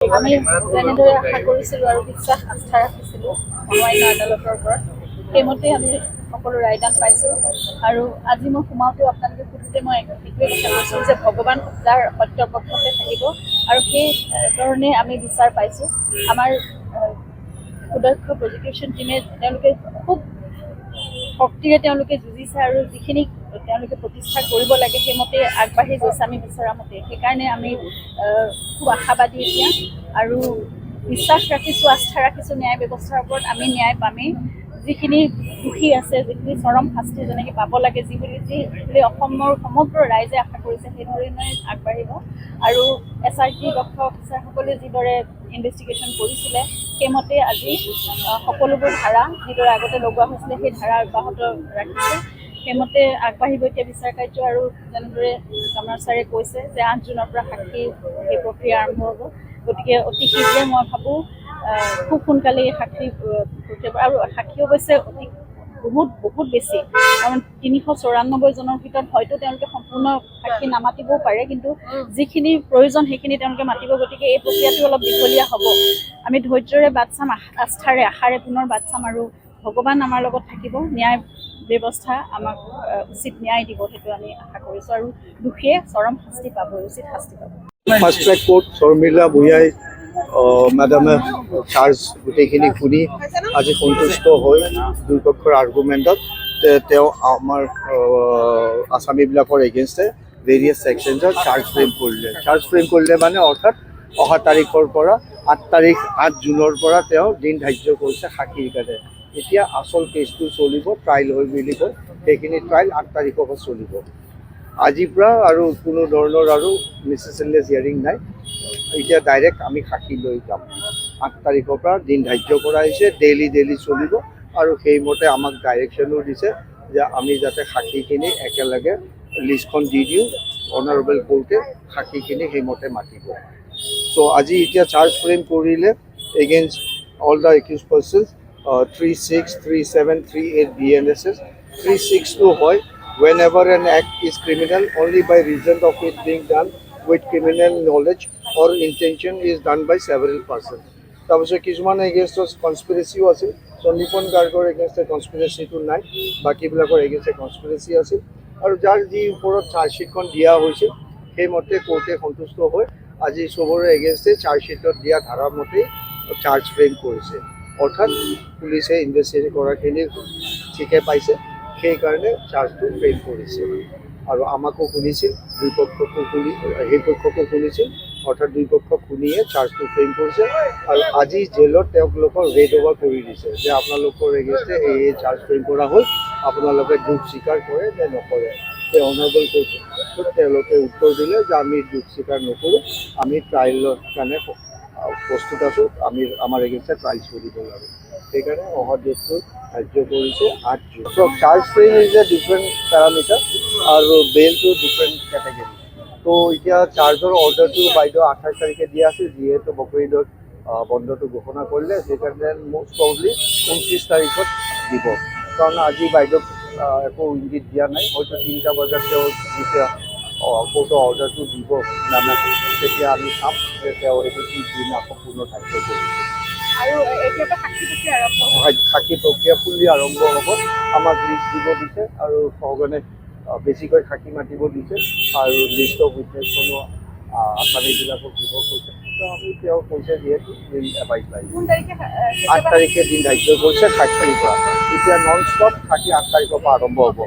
আমি যেনেদৰে আশা কৰিছিলোঁ আৰু বিশ্বাস আস্থা ৰাখিছিলোঁ অন্যান্য আদালতৰ ওপৰত সেইমতে আমি সকলো ৰায়দান পাইছোঁ। আৰু আজি মই সোমাওঁতেও আপোনালোকে সোধোতে মই এইটোৱে কথা কৈছোঁ যে ভগৱান যাৰ সত্যৰ পক্ষতে থাকিব আৰু সেই ধৰণে আমি বিচাৰ পাইছোঁ। আমাৰ সুদক্ষ প্ৰজিকিউশ্যন টিমে তেওঁলোকে খুব শক্তিৰে তেওঁলোকে যুঁজিছে আৰু যিখিনি তেওঁলোকে প্ৰতিষ্ঠা কৰিব লাগে সেইমতে আগবাঢ়ি গৈছে আমি বিচৰা মতে। সেইকাৰণে আমি খুব আশাবাদী এতিয়া আৰু বিশ্বাস ৰাখিছোঁ, আস্থা ৰাখিছোঁ ন্যায় ব্যৱস্থাৰ ওপৰত আমি ন্যায় পামেই। যিখিনি দোষী আছে, যিখিনি চৰম শাস্তি যেনেকৈ পাব লাগে, যি বুলি অসমৰ সমগ্ৰ ৰাইজে আশা কৰিছে সেইধৰণে আগবাঢ়িব। আৰু SRT দক্ষ অফিচাৰসকলে যিদৰে ইনভেষ্টিগেশ্যন কৰিছিলে সেইমতে আজি সকলোবোৰ ধাৰা যিদৰে আগতে লগোৱা হৈছিলে সেই ধাৰা অব্যাহত ৰাখিছে। সেইমতে আগবাঢ়িব এতিয়া বিচাৰ কাৰ্য। আৰু যেনেদৰে কমলাৰ ছাৰে কৈছে যে 8 জুনৰ পৰা সাক্ষী সেই প্ৰক্ৰিয়া আৰম্ভ হ'ব। গতিকে অতি শীঘ্ৰে মই ভাবোঁ খুব সোনকালে এই সাক্ষী প্ৰক্ৰিয়া আৰু সাক্ষী অৱশ্যে বহুত বেছি, কাৰণ 394 জনৰ ভিতৰত হয়তো তেওঁলোকে সম্পূৰ্ণ সাক্ষী নামাতিবও পাৰে, কিন্তু যিখিনি প্ৰয়োজন সেইখিনি তেওঁলোকে মাতিব। গতিকে এই প্ৰক্ৰিয়াটো অলপ দীঘলীয়া হ'ব। আমি ধৈৰ্যৰে বাট চাম, আস্থাৰে আশাৰে পুনৰ বাট চাম আৰু ভগৱান আমাৰ লগত থাকিব। ন্যায় ব্যৱস্থা আমাক উচিত ন্যায় দিব, সেইটো আমি আশা কৰিছোঁ। আৰু দোষীয়ে চৰম শাস্তি পাব, উচিত শাস্তি পাব। ফাৰ্ষ্ট ট্ৰেক কোৰ্ট শৰ্মিলা ভূঞাই মেডামে চাৰ্জ গোটেইখিনি শুনি আজি সন্তুষ্ট হৈ দুই পক্ষৰ আৰ্গুমেণ্টত তেওঁ আমাৰ আসামীবিলাকৰ এগেইনষ্টে ভেৰিয়াছ ছেকশ্যনছত চাৰ্জ ফ্ৰেম কৰিলে মানে অৰ্থাৎ অহা তাৰিখৰ পৰা 8 জুনৰ পৰা তেওঁ দিন ধাৰ্য কৰিছে সাক্ষীৰ কাৰণে। এতিয়া আচল কেছটো চলিব, ট্ৰাইল হৈ বুলি কয়, সেইখিনি ট্ৰাইল 8 তাৰিখৰ পৰা চলিব। আজিৰ পৰা আৰু কোনো ধৰণৰ আৰু নেচেচেৰিলেছ হিয়াৰিং নাই। এতিয়া ডাইৰেক্ট আমি সাক্ষী লৈ যাম। 8 তাৰিখৰ পৰা দিন ধাৰ্য কৰা হৈছে, ডেইলি চলিব। আৰু সেইমতে আমাক ডাইৰেকশ্যনো দিছে যে আমি যাতে সাক্ষীখিনি একেলগে লিষ্টখন দি দিওঁ, অনাৰেবল কোৰ্টে সাক্ষীখিনি সেইমতে মাতিব। চ' আজি এতিয়া চাৰ্জ ফ্ৰেম কৰিলে against all the accused persons 36, 37, 38 BNSS। 36টো হয় whenever an act is criminal only by reason of it being done with criminal knowledge or intention is done by several persons. তাৰপিছত কিছুমান এগেইনষ্টত কনস্পিৰেচিও আছিল। সন্দীপন গাৰ্গৰ এগেইনষ্টে কনস্পিৰেচিটো নাই, বাকীবিলাকৰ এগেইনষ্টে কনস্পিৰেচি আছিল। আৰু যাৰ যি ওপৰত চাৰ্জশ্বিটখন দিয়া হৈছিল সেইমতে কোৰ্টে সন্তুষ্ট হৈ আজি চবৰে এগেইনষ্টে চাৰ্জশ্বিটত দিয়া ধাৰা মতেই চাৰ্জ ফ্ৰেম কৰিছে। অৰ্থাৎ পুলিচে ইনভেষ্টিগেট কৰাখিনি ঠিকে পাইছে, সেইকাৰণে চাৰ্জটো ফ্ৰেম কৰিছে। আৰু আমাকো শুনিছিল, দুই পক্ষকো সেই পক্ষকো শুনিছিল, অৰ্থাৎ দুই পক্ষক শুনিয়ে চাৰ্জটো ফ্ৰেম কৰিছে। আৰু আজি জেলত তেওঁলোকক ৰেড অভাৰ কৰি দিছে যে আপোনালোকৰ এগেইনষ্টে এই চাৰ্জ ফ্ৰেম কৰা হ'ল, আপোনালোকে দুখ স্বীকাৰ কৰে নে নকৰে। সেই অনাৰেবল কোৰ্টত তেওঁলোকে উত্তৰ দিলে যে আমি দুখ স্বীকাৰ নকৰোঁ, আমি ট্ৰাইলৰ কাৰণে প্ৰস্তুত আছোঁ, আমাৰ এগেইনষ্টে ট্ৰাইল চলিব লাগে। সেইকাৰণে অহা ডেটটো ধাৰ্য কৰিছে 8 June. So' charge frame is a different parameter আৰু বেইলটো ডিফাৰেণ্ট কেটেগৰী। তো এতিয়া চাৰ্জৰ অৰ্ডাৰটো বাইদেউ 28 তাৰিখে দিয়া আছিল, যিহেতু বকৰিদত বন্ধটো ঘোষণা কৰিলে, সেইকাৰণে মষ্ট প্ৰবলি 29 তাৰিখত দিব। কাৰণ আজি বাইদেউক একো ইংগিত দিয়া নাই, হয়তো 3টা বজাত তেওঁ যেতিয়া কোৰ্টৰ অৰ্ডাৰটো দিব নানাকে, তেতিয়া আমি চাম যে তেওঁ সেইটো কি দিন আকৌ পুনৰ ধাৰ্য কৰিছে। আৰু এতিয়াৰ পৰা সাক্ষী প্ৰক্ৰিয়া আৰম্ভ হ'ব। সাক্ষী প্ৰক্ৰিয়া ফুল্লি আৰম্ভ হ'ব। আমাক লিষ্ট দিব দিছে আৰু সঘনে বেছিকৈ সাক্ষী মাতিব দিছে আৰু লিষ্ট অফ উইটনেছখনো আসামীবিলাকক দিব কৈছে। তো আমি তেওঁ কৈছে যিহেতু দিন এবাইজ লাগিব। 8 তাৰিখে দিন ধাৰ্য কৰিছে সাক্ষীৰ পৰা। এতিয়া নন ষ্টপ সাক্ষী 8 তাৰিখৰ পৰা আৰম্ভ হ'ব।